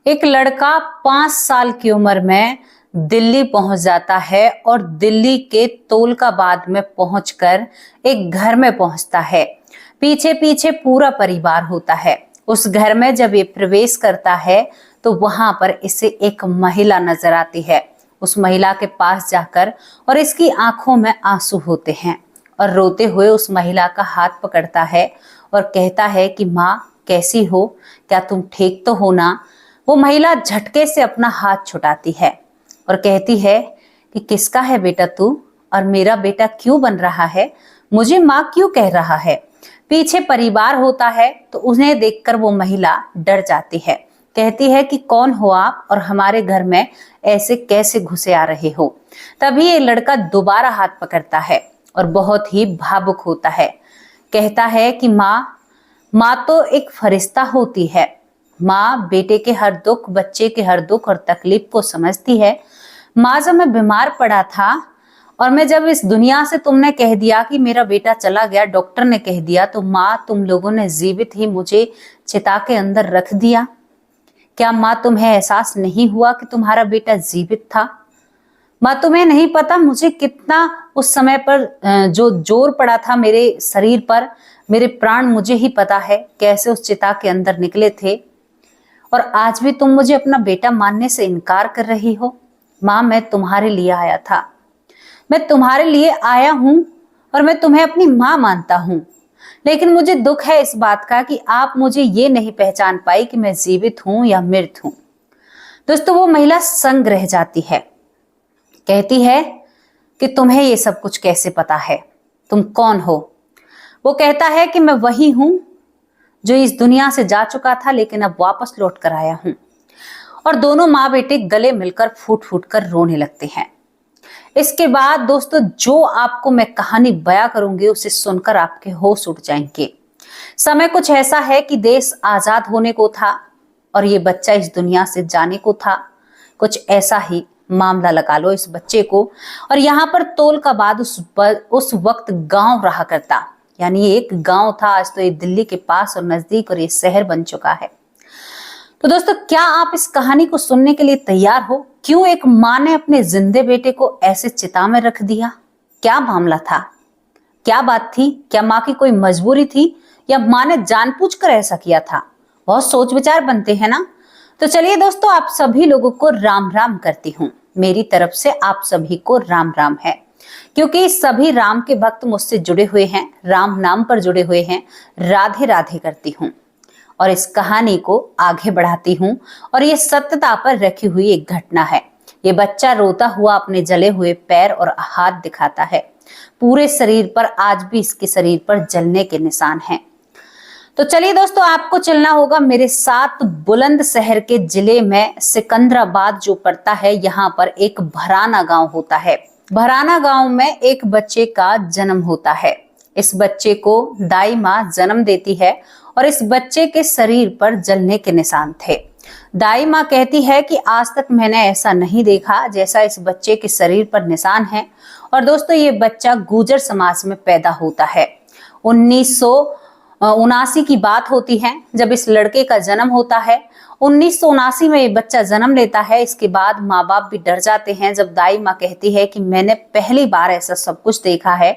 एक लड़का 5 साल की उम्र में दिल्ली पहुंच जाता है और दिल्ली के तोलकाबाद में पहुंचकर एक घर में पहुंचता है। पीछे पीछे पूरा परिवार होता है। उस घर में जब ये प्रवेश करता है तो वहां पर इसे एक महिला नजर आती है। उस महिला के पास जाकर और इसकी आंखों में आंसू होते हैं और रोते हुए उस महिला का हाथ पकड़ता है और कहता है कि माँ कैसी हो, क्या तुम ठीक तो हो ना। वो महिला झटके से अपना हाथ छुटाती है और कहती है कि किसका है बेटा तू, और मेरा बेटा क्यों बन रहा है, मुझे माँ क्यों कह रहा है। पीछे परिवार होता है तो उन्हें देखकर वो महिला डर जाती है। कहती है कि कौन हो आप और हमारे घर में ऐसे कैसे घुसे आ रहे हो। तभी ये लड़का दोबारा हाथ पकड़ता है और बहुत ही भावुक होता है। कहता है कि माँ तो एक फरिश्ता होती है। माँ बेटे के हर दुख, बच्चे के हर दुख और तकलीफ को समझती है। माँ जब मैं बीमार पड़ा था और मैं जब इस दुनिया से तुमने कह दिया कि मेरा बेटा चला गया, डॉक्टर ने कह दिया, तो माँ तुम लोगों ने जीवित ही मुझे चिता के अंदर रख दिया। क्या माँ तुम्हें एहसास नहीं हुआ कि तुम्हारा बेटा जीवित था? माँ तुम्हें नहीं पता मुझे कितना उस समय पर जो जोर पड़ा था मेरे शरीर पर, मेरे प्राण मुझे ही पता है कैसे उस चिता के अंदर निकले थे, और आज भी तुम मुझे अपना बेटा मानने से इनकार कर रही हो। माँ मैं तुम्हारे लिए आया था, मैं तुम्हारे लिए आया हूं और मैं तुम्हें अपनी माँ मानता हूं, लेकिन मुझे दुख है इस बात का कि आप मुझे ये नहीं पहचान पाई कि मैं जीवित हूं या मृत हूं। दोस्तों वो महिला संग रह जाती है। कहती है कि तुम्हें ये सब कुछ कैसे पता है, तुम कौन हो। वो कहता है कि मैं वही हूं जो इस दुनिया से जा चुका था लेकिन अब वापस लौट कर आया हूं। और दोनों माँ बेटे गले मिलकर फूट फूट कर रोने लगते हैं। इसके बाद दोस्तों जो आपको मैं कहानी बयां करूंगी उसे सुनकर आपके होश उड़ जाएंगे। समय कुछ ऐसा है कि देश आजाद होने को था और ये बच्चा इस दुनिया से जाने को था। कुछ ऐसा ही मामला लगा लो इस बच्चे को। और यहाँ पर तोलकाबाद उस वक्त गांव रहा करता, यानी ये एक गांव था। आज तो ये दिल्ली के पास और नजदीक और ये शहर बन चुका है। तो दोस्तों क्या आप इस कहानी को सुनने के लिए तैयार हो? क्यों एक माँ ने अपने जिंदे बेटे को ऐसे चिता में रख दिया? क्या मामला था, क्या बात थी? क्या माँ की कोई मजबूरी थी या माँ ने जानबूझकर ऐसा किया था? बहुत सोच विचार बनते हैं ना। तो चलिए दोस्तों, आप सभी लोगों को राम राम करती हूँ। मेरी तरफ से आप सभी को राम राम है, क्योंकि सभी राम के भक्त मुझसे जुड़े हुए हैं, राम नाम पर जुड़े हुए हैं। राधे राधे करती हूँ और इस कहानी को आगे बढ़ाती हूँ। और ये सत्यता पर रखी हुई एक घटना है। ये बच्चा रोता हुआ अपने जले हुए पैर और हाथ दिखाता है। पूरे शरीर पर आज भी इसके शरीर पर जलने के निशान हैं। तो चलिए दोस्तों, आपको चलना होगा मेरे साथ बुलंदशहर के जिले में सिकंदराबाद जो पड़ता है। यहाँ पर एक भराना गांव होता है। भराना गांव में एक बच्चे का जन्म होता है। इस बच्चे को दाई माँ जन्म देती है और इस बच्चे के शरीर पर जलने के निशान थे। दाई माँ कहती है कि आज तक मैंने ऐसा नहीं देखा जैसा इस बच्चे के शरीर पर निशान है। और दोस्तों ये बच्चा गुर्जर समाज में पैदा होता है। 1979 की बात होती है जब इस लड़के का जन्म होता है। 1979 में ये बच्चा जन्म लेता है। इसके बाद माँ बाप भी डर जाते हैं जब दाई माँ कहती है कि मैंने पहली बार ऐसा सब कुछ देखा है।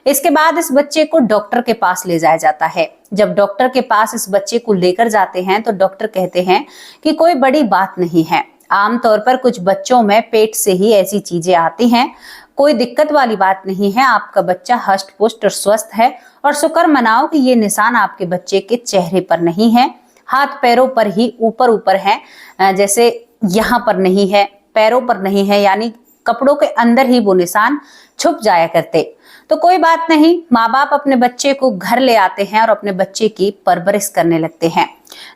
इसके बाद इस बच्चे को डॉक्टर के पास ले जाया जाता है। जब डॉक्टर के पास इस बच्चे को लेकर जाते हैं तो डॉक्टर कहते हैं कि कोई बड़ी बात नहीं है, आमतौर पर कुछ बच्चों में पेट से ही ऐसी चीजें आती हैं, कोई दिक्कत वाली बात नहीं है, आपका बच्चा हष्ट पुष्ट और स्वस्थ है। और शुक्र मनाओ कि ये निशान आपके बच्चे के चेहरे पर नहीं है, हाथ पैरों पर ही ऊपर ऊपर है, जैसे यहाँ पर नहीं है, पैरों पर नहीं है, यानी कपड़ों के अंदर ही वो निशान छुप जाया करते। तो कोई बात नहीं, माँ बाप अपने बच्चे को घर ले आते हैं और अपने बच्चे की परवरिश करने लगते हैं।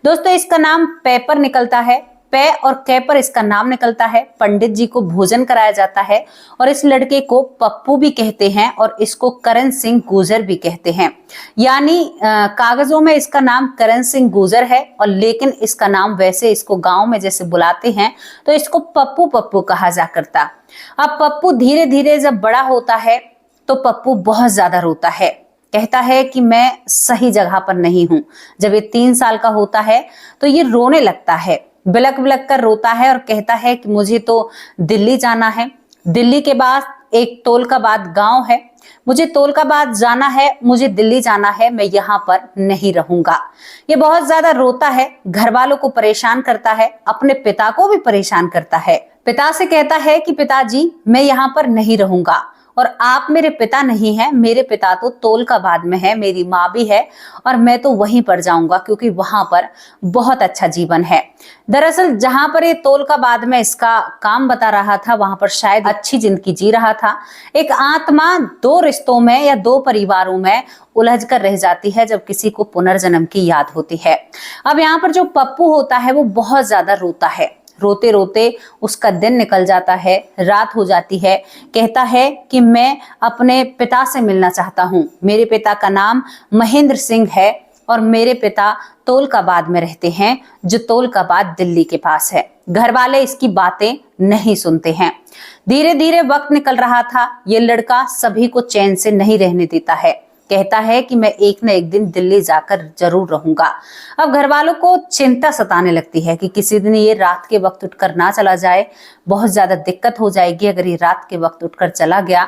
दोस्तों इसका नाम पेपर निकलता है, पे और कै पर इसका नाम निकलता है। पंडित जी को भोजन कराया जाता है और इस लड़के को पप्पू भी कहते हैं और इसको करण सिंह गुर्जर भी कहते हैं। यानी कागजों में इसका नाम करण सिंह गुर्जर है और लेकिन इसका नाम वैसे इसको गांव में जैसे बुलाते हैं तो इसको पप्पू पप्पू कहा जा करता। अब पप्पू धीरे धीरे जब बड़ा होता है तो पप्पू बहुत ज्यादा रोता है। कहता है कि मैं सही जगह पर नहीं हूं। जब ये 3 साल का होता है तो ये रोने लगता है बिलक बिलक कर रोता है और कहता है कि मुझे तो दिल्ली जाना है। दिल्ली के बाद एक तोलकाबाद गांव है, मुझे तोलकाबाद जाना है, मुझे दिल्ली जाना है, मैं यहाँ पर नहीं रहूंगा। ये बहुत ज्यादा रोता है, घर वालों को परेशान करता है, अपने पिता को भी परेशान करता है। पिता से कहता है कि पिताजी मैं यहाँ पर नहीं रहूंगा और आप मेरे पिता नहीं हैं, मेरे पिता तो तोलकाबाद में है, मेरी माँ भी है और मैं तो वहीं पर जाऊंगा क्योंकि वहां पर बहुत अच्छा जीवन है। दरअसल जहां पर ये तोलकाबाद में इसका काम बता रहा था वहां पर शायद अच्छी जिंदगी जी रहा था। एक आत्मा दो रिश्तों में या दो परिवारों में उलझ कर रह जाती है जब किसी को पुनर्जन्म की याद होती है। अब यहाँ पर जो पप्पू होता है वो बहुत ज्यादा रोता है। रोते रोते उसका दिन निकल जाता है, रात हो जाती है। कहता है कि मैं अपने पिता से मिलना चाहता हूँ। मेरे पिता का नाम महेंद्र सिंह है और मेरे पिता तोलकाबाद में रहते हैं, जो तोलकाबाद दिल्ली के पास है। घर वाले इसकी बातें नहीं सुनते हैं। धीरे धीरे वक्त निकल रहा था। ये लड़का सभी को चैन से नहीं रहने देता है। कहता है कि मैं एक न एक दिन दिल्ली जाकर जरूर रहूंगा। अब घर वालों को चिंता सताने लगती है कि किसी दिन ये रात के वक्त उठकर ना चला जाए, बहुत ज्यादा दिक्कत हो जाएगी अगर ये रात के वक्त उठकर चला गया।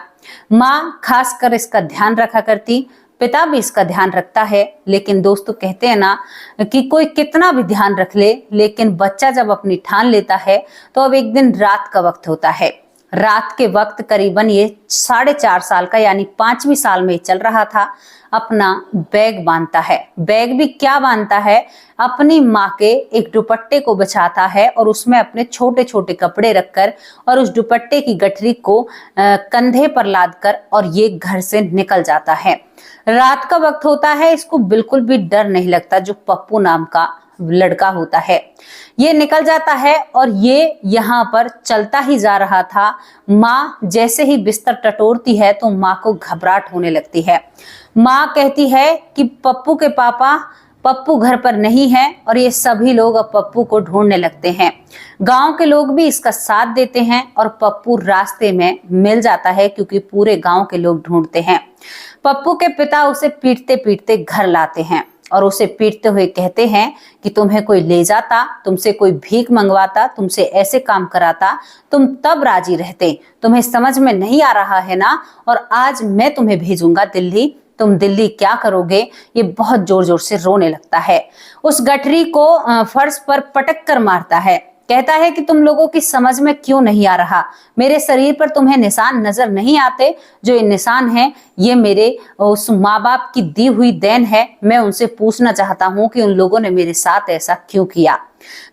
माँ खासकर इसका ध्यान रखा करती, पिता भी इसका ध्यान रखता है। लेकिन दोस्तों कहते हैं ना कि कोई कितना भी ध्यान रख ले, लेकिन बच्चा जब अपनी ठान लेता है तो अब एक दिन रात का वक्त होता है। रात के वक्त करीबन ये 4.5 साल का यानी 5वीं साल में चल रहा था। अपना बैग बांधता है। बैग भी क्या बांधता है, अपनी माँ के एक दुपट्टे को बिछाता है और उसमें अपने छोटे छोटे कपड़े रखकर और उस दुपट्टे की गठरी को कंधे पर लादकर और ये घर से निकल जाता है। रात का वक्त होता है, इसको बिल्कुल भी डर नहीं लगता। जो पप्पू नाम का लड़का होता है ये निकल जाता है और ये यहाँ पर चलता ही जा रहा था। माँ जैसे ही बिस्तर टटोरती है तो माँ को घबराहट होने लगती है। माँ कहती है कि पप्पू के पापा, पप्पू घर पर नहीं है और ये सभी लोग अब पप्पू को ढूंढने लगते हैं। गांव के लोग भी इसका साथ देते हैं और पप्पू रास्ते में मिल जाता है क्योंकि पूरे गांव के लोग ढूंढते हैं। पप्पू के पिता उसे पीटते पीटते घर लाते हैं और उसे पीटते हुए कहते हैं कि तुम्हें कोई ले जाता, तुमसे कोई भीख मंगवाता, तुमसे ऐसे काम कराता, तुम तब राजी रहते। तुम्हें समझ में नहीं आ रहा है ना, और आज मैं तुम्हें भेजूंगा दिल्ली, तुम दिल्ली क्या करोगे। ये बहुत जोर जोर से रोने लगता है। उस गठरी को फर्श पर पटक कर मारता है। कहता है कि तुम लोगों की समझ में क्यों नहीं आ रहा, मेरे शरीर पर तुम्हें निशान नजर नहीं आते। जो ये निशान हैं ये मेरे उस माँ बाप की दी हुई देन है। मैं उनसे पूछना चाहता हूँ कि उन लोगों ने मेरे साथ ऐसा क्यों किया।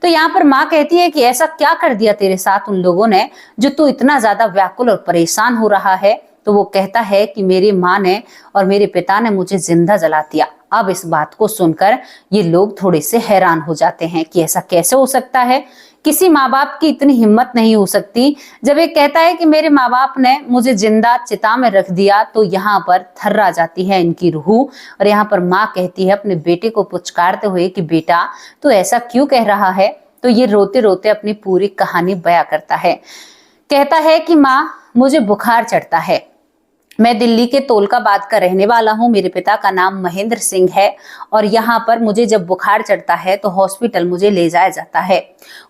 तो यहाँ पर माँ कहती है कि ऐसा क्या कर दिया तेरे साथ उन लोगों ने जो तू इतना ज्यादा व्याकुल और परेशान हो रहा है। तो वो कहता है कि मेरी माँ ने और मेरे पिता ने मुझे जिंदा जला दिया। अब इस बात को सुनकर ये लोग थोड़े से हैरान हो जाते हैं कि ऐसा कैसे हो सकता है। किसी माँ बाप की इतनी हिम्मत नहीं हो सकती। जब ये कहता है कि मेरे माँ बाप ने मुझे जिंदा चिता में रख दिया तो यहाँ पर थर्रा जाती है इनकी रूह। और यहाँ पर माँ कहती है अपने बेटे को पुचकारते हुए कि बेटा तू ऐसा क्यों कह रहा है। तो ये रोते रोते अपनी पूरी कहानी बयां करता है। कहता है कि माँ मुझे बुखार चढ़ता है, मैं दिल्ली के तोलकाबाद का रहने वाला हूँ, मेरे पिता का नाम महेंद्र सिंह है और यहाँ पर मुझे जब बुखार चढ़ता है तो हॉस्पिटल मुझे ले जाया जाता है।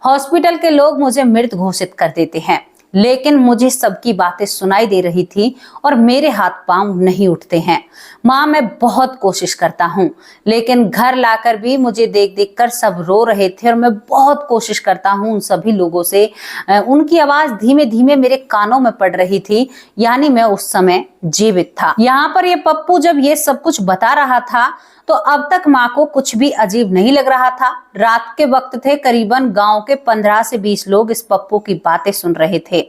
हॉस्पिटल के लोग मुझे मृत घोषित कर देते हैं, लेकिन मुझे सबकी बातें सुनाई दे रही थी और मेरे हाथ पांव नहीं उठते हैं। माँ मैं बहुत कोशिश करता हूँ, लेकिन घर लाकर भी मुझे देख देख कर सब रो रहे थे और मैं बहुत कोशिश करता हूँ उन सभी लोगों से। उनकी आवाज धीमे धीमे मेरे कानों में पड़ रही थी, यानी मैं उस समय जीवित था। यहाँ पर ये पप्पू जब ये सब कुछ बता रहा था तो अब तक माँ को कुछ भी अजीब नहीं लग रहा था। रात के वक्त थे, करीबन गांव के 15 से 20 लोग इस पप्पू की बातें सुन रहे थे।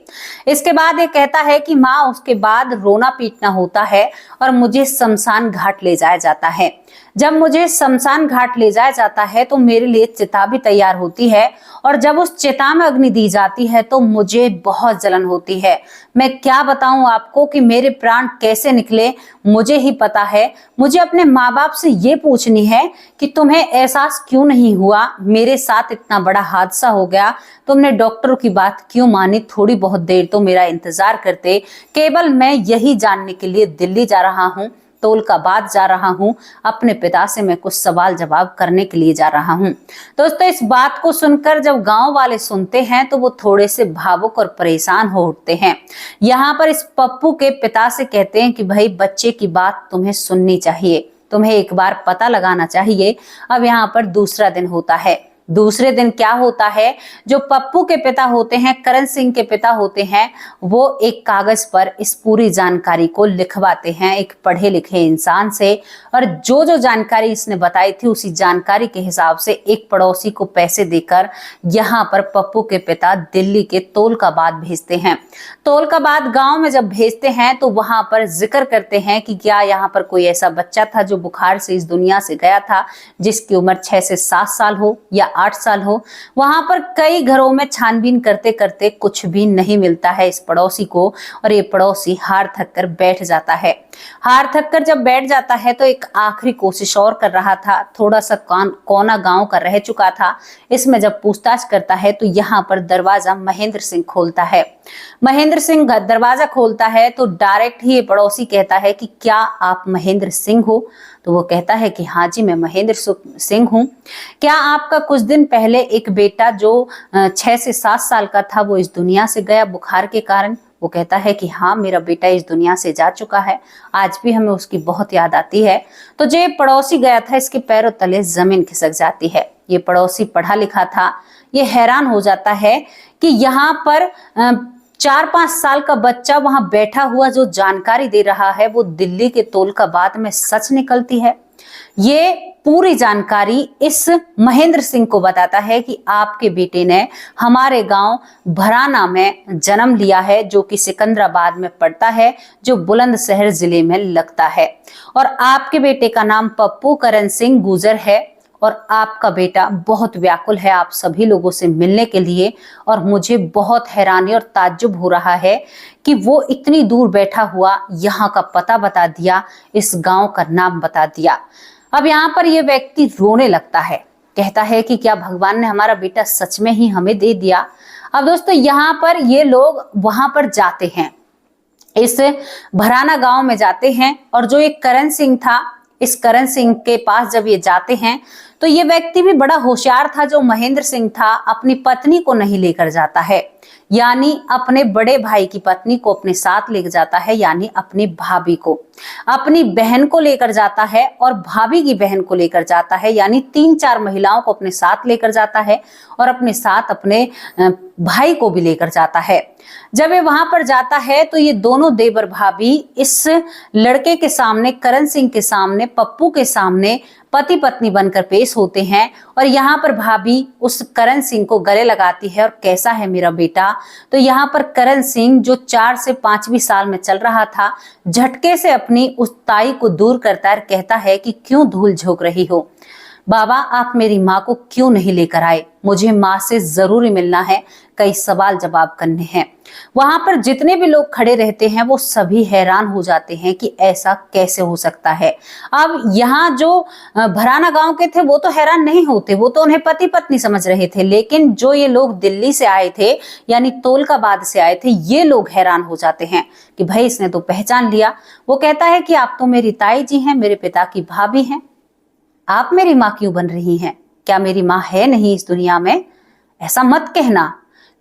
इसके बाद ये कहता है कि माँ उसके बाद रोना पीटना होता है और मुझे शमशान घाट ले जाया जाता है। जब मुझे शमशान घाट ले जाया जाता है तो मेरे लिए चिता भी तैयार होती है और जब उस चिता में अग्नि दी जाती है तो मुझे बहुत जलन होती है। मैं क्या बताऊं आपको कि मेरे प्राण कैसे निकले मुझे ही पता है। मुझे अपने माँ बाप से ये पूछनी है कि तुम्हें एहसास क्यों नहीं हुआ, मेरे साथ इतना बड़ा हादसा हो गया, तुमने डॉक्टरों की बात क्यों मानी, थोड़ी बहुत देर तो मेरा इंतजार करते। केवल मैं यही जानने के लिए दिल्ली जा रहा हूँ तोलकाबाद जा रहा हूँ, अपने पिता से मैं कुछ सवाल जवाब करने के लिए जा रहा हूँ। दोस्तों, इस बात को सुनकर जब गांव वाले सुनते हैं तो वो थोड़े से भावुक और परेशान हो उठते हैं। यहाँ पर इस पप्पू के पिता से कहते हैं कि भाई बच्चे की बात तुम्हें सुननी चाहिए, तुम्हें एक बार पता लगाना चाहिए। अब यहाँ पर दूसरा दिन होता है। दूसरे दिन क्या होता है, जो पप्पू के पिता होते हैं, करण सिंह के पिता होते हैं, वो एक कागज पर इस पूरी जानकारी को लिखवाते हैं एक पढ़े लिखे इंसान से। और जो जो जानकारी इसने बताई थी उसी जानकारी के हिसाब से एक पड़ोसी को पैसे देकर यहाँ पर पप्पू के पिता दिल्ली के तोलकाबाद भेजते हैं। तोलकाबाद गांव में जब भेजते हैं तो वहां पर जिक्र करते हैं कि क्या यहाँ पर कोई ऐसा बच्चा था जो बुखार से इस दुनिया से गया था, जिसकी उम्र 6 से 7 साल हो या 8 साल हो। वहां पर कई घरों में छानबीन करते करते कुछ भी नहीं मिलता है इस पड़ोसी को, और ये पड़ोसी हार थक कर बैठ जाता है। हार थक कर जब बैठ जाता है तो एक आखिरी कोशिश और कर रहा था, थोड़ा सा कोना गांव का रह चुका था। इसमें जब पूछताछ करता है तो यहाँ पर दरवाजा महेंद्र सिंह खोलता है। महेंद्र सिंह दरवाजा खोलता है तो डायरेक्ट ही ये पड़ोसी कहता है कि क्या आप महेंद्र सिंह हो? तो वो कहता है कि हाँ जी, मैं महेंद्र सिंह हूँ। क्या आपका कुछ दिन पहले एक बेटा जो 6 से 7 साल का था वो इस दुनिया से गया बुखार के कारण? वो कहता है कि हाँ, मेरा बेटा इस दुनिया से जा चुका है, आज भी हमें उसकी बहुत याद आती है। तो जो पड़ोसी गया था, इसके पैरों तले जमीन खिसक जाती है। ये पड़ोसी पढ़ा लिखा था, ये हैरान हो जाता है कि यहाँ पर 4-5 साल का बच्चा वहां बैठा हुआ जो जानकारी दे रहा है वो दिल्ली के तोलकाबाद में सच निकलती है। ये पूरी जानकारी इस महेंद्र सिंह को बताता है कि आपके बेटे ने हमारे गांव भराना में जन्म लिया है, जो कि सिकंदराबाद में पड़ता है, जो बुलंदशहर जिले में लगता है। और आपके बेटे का नाम पप्पू करण सिंह गुजर है, और आपका बेटा बहुत व्याकुल है आप सभी लोगों से मिलने के लिए। और मुझे बहुत हैरानी और ताज्जुब हो रहा है कि वो इतनी दूर बैठा हुआ यहाँ का पता बता दिया, इस गांव का नाम बता दिया। अब यहाँ पर ये व्यक्ति रोने लगता है, कहता है कि क्या भगवान ने हमारा बेटा सच में ही हमें दे दिया। अब दोस्तों, यहाँ पर ये लोग वहां पर जाते हैं, इस भराना गांव में जाते हैं, और जो एक करण सिंह था, इस करण सिंह के पास जब ये जाते हैं तो ये व्यक्ति भी बड़ा होशियार था। जो महेंद्र सिंह था, अपनी पत्नी को नहीं लेकर जाता है, यानी अपने बड़े भाई की पत्नी को अपने साथ लेकर जाता है, यानी अपनी भाभी को, अपनी बहन को लेकर जाता है और भाभी की बहन को लेकर जाता है, यानी 3-4 महिलाओं को अपने साथ लेकर जाता है और अपने साथ अपने भाई को भी लेकर जाता है। जब ये वहां पर जाता है तो ये दोनों देवर भाभी इस लड़के के सामने, करण सिंह के सामने, पप्पू के सामने पति पत्नी बनकर पेश होते हैं। और यहाँ पर भाभी उस करण सिंह को गले लगाती है, और कैसा है मेरा बेटा? तो यहाँ पर करण सिंह, जो 4 से 5वीं साल में चल रहा था, झटके से अपनी उस ताई को दूर करता है, कहता है कि क्यों धूल झोंक रही हो? बाबा, आप मेरी माँ को क्यों नहीं लेकर आए? मुझे माँ से जरूरी मिलना है, कई सवाल जवाब करने हैं। वहां पर जितने भी लोग खड़े रहते हैं वो सभी हैरान हो जाते हैं कि ऐसा कैसे हो सकता है। अब यहाँ जो भराना गांव के थे वो तो हैरान नहीं होते, वो तो उन्हें पति पत्नी समझ रहे थे, लेकिन जो ये लोग दिल्ली से आए थे, यानी तोलकाबाद से आए थे, ये लोग हैरान हो जाते हैं कि भाई इसने तो पहचान लिया। वो कहता है कि आप तो मेरी ताई जी हैं, मेरे पिता की भाभी हैं, आप मेरी माँ क्यों बन रही हैं? क्या मेरी माँ है नहीं इस दुनिया में? ऐसा मत कहना।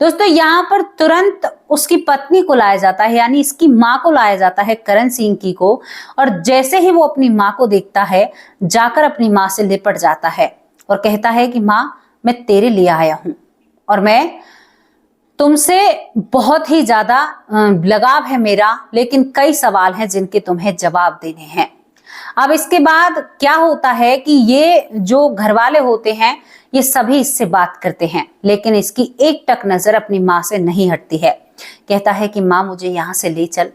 दोस्तों, यहाँ पर तुरंत उसकी पत्नी को लाया जाता है, यानी इसकी माँ को लाया जाता है, करण सिंह की को। और जैसे ही वो अपनी माँ को देखता है, जाकर अपनी माँ से लिपट जाता है और कहता है कि माँ, मैं तेरे लिए आया हूं और मैं तुमसे बहुत ही ज्यादा लगाव है मेरा, लेकिन कई सवाल हैं जिनके तुम्हें जवाब देने हैं। अब इसके बाद क्या होता है कि ये जो घरवाले होते हैं ये सभी इससे बात करते हैं, लेकिन इसकी एक टक नजर अपनी माँ से नहीं हटती है। कहता है कि माँ, मुझे यहाँ से ले चल।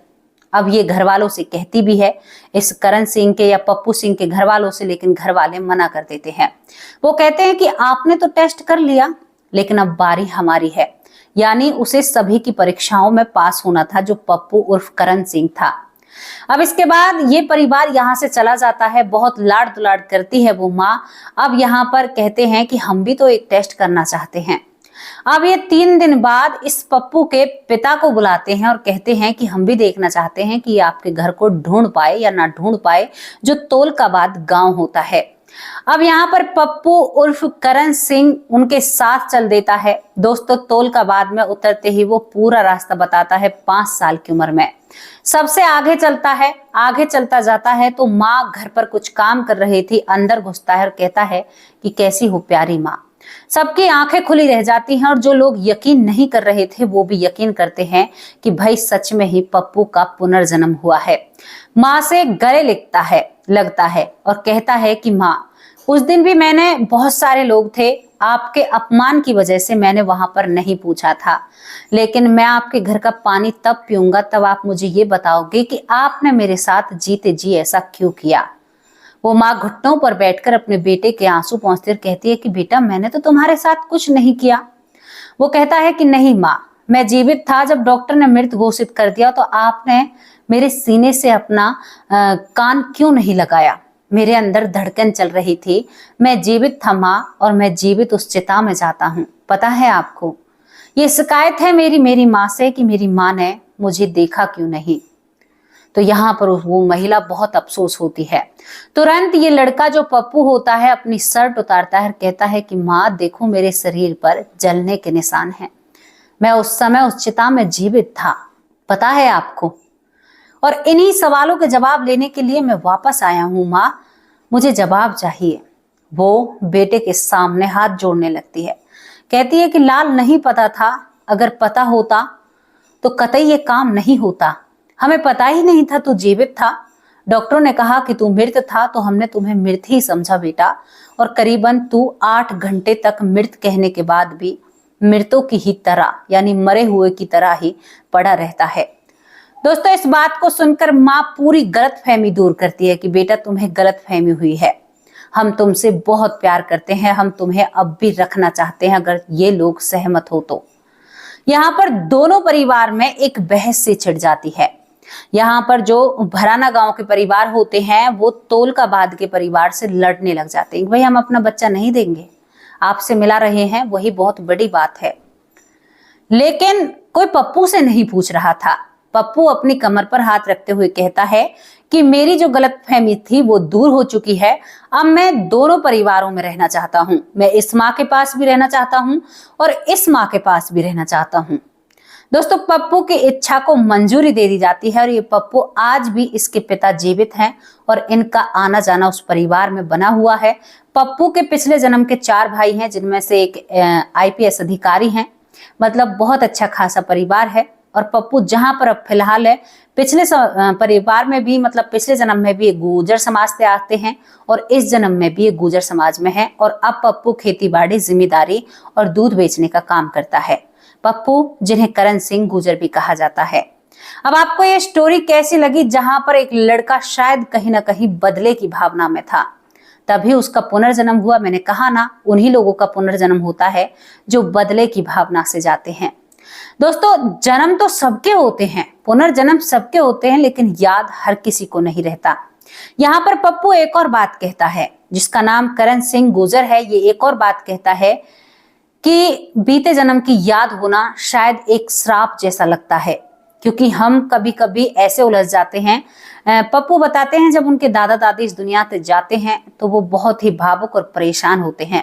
अब ये घर वालों से कहती भी है, इस करण सिंह के या पप्पू सिंह के घर वालों से, लेकिन घर वाले मना कर देते हैं। वो कहते हैं कि आपने तो टेस्ट कर लिया, लेकिन अब बारी हमारी है। यानी उसे सभी की परीक्षाओं में पास होना था, जो पप्पू उर्फ करण सिंह था। अब इसके बाद ये परिवार यहाँ से चला जाता है, बहुत लाड दुलाड करती है वो माँ। अब यहाँ पर कहते हैं कि हम भी तो एक टेस्ट करना चाहते हैं। अब ये 3 दिन बाद इस पप्पू के पिता को बुलाते हैं और कहते हैं कि हम भी देखना चाहते हैं कि आपके घर को ढूंढ पाए या ना ढूंढ पाए, जो तोलकाबाद गांव होता है। अब यहाँ पर पप्पू उर्फ करण सिंह उनके साथ चल देता है। दोस्तों, तोलकाबाद में उतरते ही वो पूरा रास्ता बताता है 5 साल की उम्र में। सबसे आगे चलता है, आगे चलता जाता है तो माँ घर पर कुछ काम कर रही थी, अंदर घुसता है और कहता है कि कैसी हो प्यारी माँ। सबकी आंखें खुली रह जाती हैं और जो लोग यकीन नहीं कर रहे थे वो भी यकीन करते हैं कि भाई सच में ही पप्पू का पुनर्जन्म हुआ है। माँ से गले लगता है और कहता है कि माँ, उस दिन भी मैंने, बहुत सारे लोग थे, आपके अपमान की वजह से मैंने वहां पर नहीं पूछा था, लेकिन मैं आपके घर का पानी तब पीऊंगा तब आप मुझे ये बताओगे कि आपने मेरे साथ जीते जी ऐसा क्यों किया। वो माँ घुटनों पर बैठकर अपने बेटे के आंसू पोंछती कहती है कि बेटा, मैंने तो तुम्हारे साथ कुछ नहीं किया। वो कहता है कि नहीं माँ, मैं जीवित था जब डॉक्टर ने मृत घोषित कर दिया, तो आपने मेरे सीने से अपना कान क्यों नहीं लगाया। मेरे अंदर धड़कन चल रही थी, मैं जीवित था माँ, और मैं जीवित उस चिता में जाता हूँ। पता है आपको, ये शिकायत है मेरी माँ से कि मेरी माँ ने मुझे देखा क्यों नहीं। तो यहाँ पर वो महिला बहुत अफसोस होती है। तुरंत ये लड़का जो पप्पू होता है अपनी शर्ट उतारता है, कहता है कि माँ देखो, मेरे शरीर पर जलने के निशान हैं, मैं उस समय उस चिता में जीवित था, पता है आपको। और इन्हीं सवालों के जवाब लेने के लिए मैं वापस आया हूँ माँ, मुझे जवाब चाहिए। वो बेटे के सामने हाथ जोड़ने लगती है, कहती है कि लाल, नहीं पता था, अगर पता होता तो कतई ये काम नहीं होता। हमें पता ही नहीं था तू जीवित था। डॉक्टरों ने कहा कि तू मृत था तो हमने तुम्हें मृत ही समझा बेटा, और करीबन तू 8 घंटे तक मृत कहने के बाद भी मृतों की ही तरह, यानी मरे हुए की तरह ही पड़ा रहता है। दोस्तों, इस बात को सुनकर माँ पूरी गलतफहमी दूर करती है कि बेटा, तुम्हें गलतफहमी हुई है, हम तुमसे बहुत प्यार करते हैं, हम तुम्हें अब भी रखना चाहते हैं, अगर ये लोग सहमत हो तो। यहाँ पर दोनों परिवार में एक बहस से छिड़ जाती है। यहाँ पर जो भराना गांव के परिवार होते हैं वो तोलकाबाद के परिवार से लड़ने लग जाते हैं, भाई हम अपना बच्चा नहीं देंगे, आपसे मिला रहे हैं, वही बहुत बड़ी बात है। लेकिन कोई पप्पू से नहीं पूछ रहा था। पप्पू अपनी कमर पर हाथ रखते हुए कहता है कि मेरी जो गलतफहमी थी वो दूर हो चुकी है, अब मैं दोनों परिवारों में रहना चाहता हूँ। मैं इस माँ के पास भी रहना चाहता हूँ और इस माँ के पास भी रहना चाहता हूँ। दोस्तों, पप्पू की इच्छा को मंजूरी दे दी जाती है और ये पप्पू, आज भी इसके पिता जीवित हैं और इनका आना जाना उस परिवार में बना हुआ है। पप्पू के पिछले जन्म के 4 भाई हैं, जिनमें से एक IPS अधिकारी हैं, मतलब बहुत अच्छा खासा परिवार है। और पप्पू जहां पर अब फिलहाल है, पिछले परिवार में भी, मतलब पिछले जन्म में भी एक गुर्जर समाज से आते हैं और इस जन्म में भी एक गुर्जर समाज में है। और अब पप्पू खेती बाड़ी, जिम्मेदारी और दूध बेचने का काम करता है। पप्पू, जिन्हें करण सिंह गुर्जर भी कहा जाता है। अब आपको ये स्टोरी कैसी लगी, जहां पर एक लड़का शायद कहीं ना कहीं बदले की भावना में था, तभी उसका पुनर्जन्म हुआ। मैंने कहा ना, उन्हीं लोगों का पुनर्जन्म होता है जो बदले की भावना से जाते हैं। दोस्तों, जन्म तो सबके होते हैं, पुनर्जन्म सबके होते हैं, लेकिन याद हर किसी को नहीं रहता। यहाँ पर पप्पू एक और बात कहता है, जिसका नाम करण सिंह गुर्जर है, ये एक और बात कहता है कि बीते जन्म की याद होना शायद एक श्राप जैसा लगता है, क्योंकि हम कभी कभी ऐसे उलझ जाते हैं। पप्पू बताते हैं जब उनके दादा दादी इस दुनिया से जाते हैं तो वो बहुत ही भावुक और परेशान होते हैं।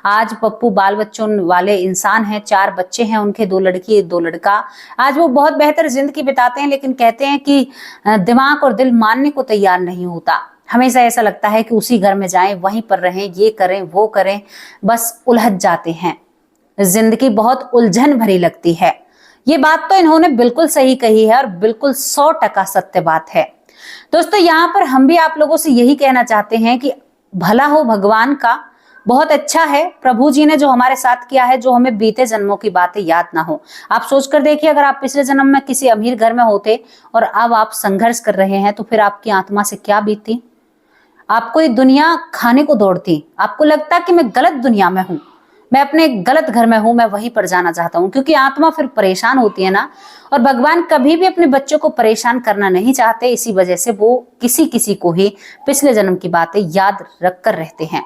आज पप्पू बाल बच्चों वाले इंसान हैं, 4 बच्चे हैं उनके, 2 लड़की 2 लड़का। आज वो बहुत बेहतर जिंदगी बिताते हैं, लेकिन कहते हैं कि दिमाग और दिल मानने को तैयार नहीं होता। हमेशा ऐसा लगता है कि उसी घर में जाएं, वहीं पर रहें, ये करें वो करें, बस उलझ जाते हैं। जिंदगी बहुत उलझन भरी लगती है। ये बात तो इन्होंने बिल्कुल सही कही है और बिल्कुल 100% सत्य बात है। दोस्तों, यहाँ पर हम भी आप लोगों से यही कहना चाहते हैं कि भला हो भगवान का, बहुत अच्छा है प्रभु जी ने जो हमारे साथ किया है, जो हमें बीते जन्मों की बातें याद ना हो। आप सोचकर देखिए, अगर आप पिछले जन्म में किसी अमीर घर में होते और अब आप संघर्ष कर रहे हैं, तो फिर आपकी आत्मा से क्या बीतती। आपको ये दुनिया खाने को दौड़ती, आपको लगता कि मैं गलत दुनिया में हूं, मैं अपने गलत घर में हूं, मैं वहीं पर जाना चाहता हूं, क्योंकि आत्मा फिर परेशान होती है ना। और भगवान कभी भी अपने बच्चों को परेशान करना नहीं चाहते, इसी वजह से वो किसी किसी को ही पिछले जन्म की बातें याद रख कर रहते हैं।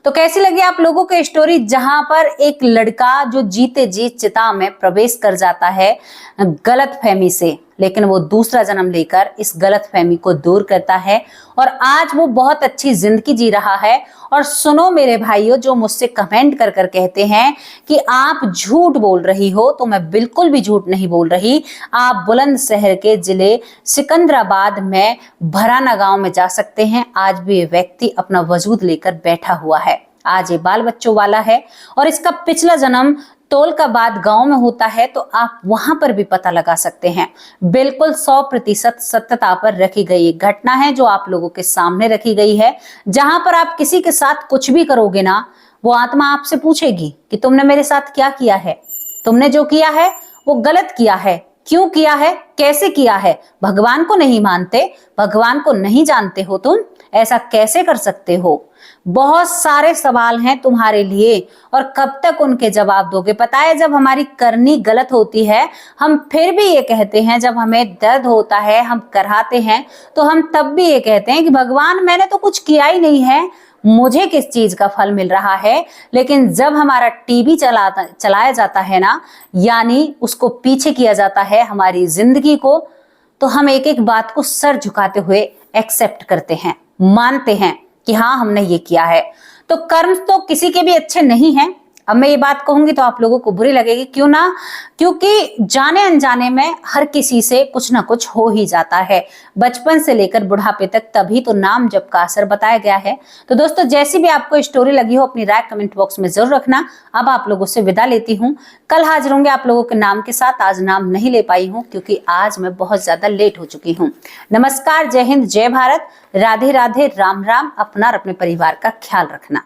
तो कैसी लगी आप लोगों की स्टोरी, जहां पर एक लड़का जो जीते जी चिता में प्रवेश कर जाता है गलत फहमी से, लेकिन वो दूसरा जन्म लेकर इस गलत फहमी को दूर करता है और आज वो बहुत अच्छी जिंदगी जी रहा है। और सुनो मेरे भाइयों, जो मुझसे कमेंट कर कर कहते हैं कि आप झूठ बोल रही हो, तो मैं बिल्कुल भी झूठ नहीं बोल रही। आप बुलंदशहर के जिले सिकंदराबाद में भराना गांव में जा सकते हैं। आज भी ये व्यक्ति अपना वजूद लेकर बैठा हुआ है। आज ये बाल बच्चों वाला है और इसका पिछला जन्म तोलकाबाद गांव में होता है, तो आप वहां पर भी पता लगा सकते हैं। बिल्कुल 100% सत्यता पर रखी गई एक घटना है जो आप लोगों के सामने रखी गई है। जहां पर आप किसी के साथ कुछ भी करोगे ना, वो आत्मा आपसे पूछेगी कि तुमने मेरे साथ क्या किया है, तुमने जो किया है वो गलत किया है, क्यों किया है, कैसे किया है। भगवान को नहीं मानते, भगवान को नहीं जानते हो तुम, ऐसा कैसे कर सकते हो। बहुत सारे सवाल हैं तुम्हारे लिए और कब तक उनके जवाब दोगे। पता है, जब हमारी करनी गलत होती है हम फिर भी ये कहते हैं, जब हमें दर्द होता है हम कराते हैं तो हम तब भी ये कहते हैं कि भगवान मैंने तो कुछ किया ही नहीं है, मुझे किस चीज का फल मिल रहा है। लेकिन जब हमारा टीवी चलाया जाता है ना, यानी उसको पीछे किया जाता है हमारी जिंदगी को, तो हम एक एक बात को सर झुकाते हुए एक्सेप्ट करते हैं, मानते हैं कि हाँ हमने ये किया है। तो कर्म तो किसी के भी अच्छे नहीं हैं। अब मैं ये बात कहूंगी तो आप लोगों को बुरी लगेगी, क्यों ना, क्योंकि जाने अनजाने में हर किसी से कुछ ना कुछ हो ही जाता है, बचपन से लेकर बुढ़ापे तक। तभी तो नाम जप का असर बताया गया है। तो दोस्तों, जैसी भी आपको स्टोरी लगी हो अपनी राय कमेंट बॉक्स में जरूर रखना। अब आप लोगों से विदा लेती हूँ, कल हाजिर होंगे आप लोगों के नाम के साथ। आज नाम नहीं ले पाई हूँ क्योंकि आज मैं बहुत ज्यादा लेट हो चुकी हूँ। नमस्कार, जय हिंद, जय भारत, राधे राधे, राम राम। अपना और अपने परिवार का ख्याल रखना।